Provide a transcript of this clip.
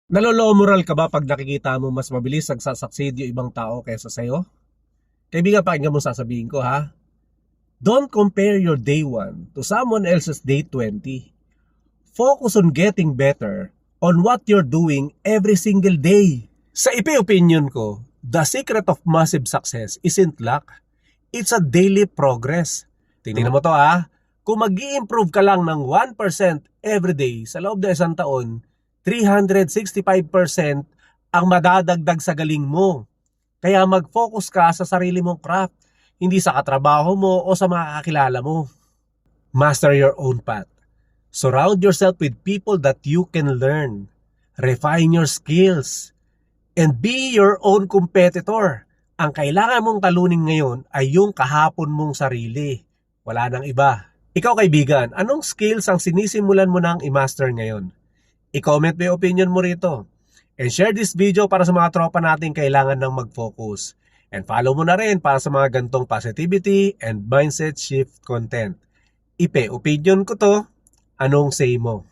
Nalolow moral ka ba pag nakikita mo mas mabilis nagsasucceed yung ibang tao kaysa sa'yo? Kaibigan, pakinggan mo sasabihin ko ha. Don't compare your day 1 to someone else's day 20. Focus on getting better on what you're doing every single day. Sa opinion ko, the secret of massive success isn't luck. It's a daily progress. Tingnan mo to ha. Kung mag-i-improve ka lang ng 1% every day sa loob ng isang taon, 365% ang madadagdag sa galing mo. Kaya mag-focus ka sa sarili mong craft, hindi sa katrabaho mo o sa mga kakilala mo. Master your own path. Surround yourself with people that you can learn. Refine your skills. And be your own competitor. Ang kailangan mong talunin ngayon ay yung kahapon mong sarili. Wala nang iba. Ikaw kaibigan, anong skills ang sinisimulan mo nang i-master ngayon? I-comment mo yung opinion mo rito. And share this video para sa mga tropa natin kailangan ng mag-focus. And follow mo na rin para sa mga gantong positivity and mindset shift content. Opinion ko to. Anong say mo?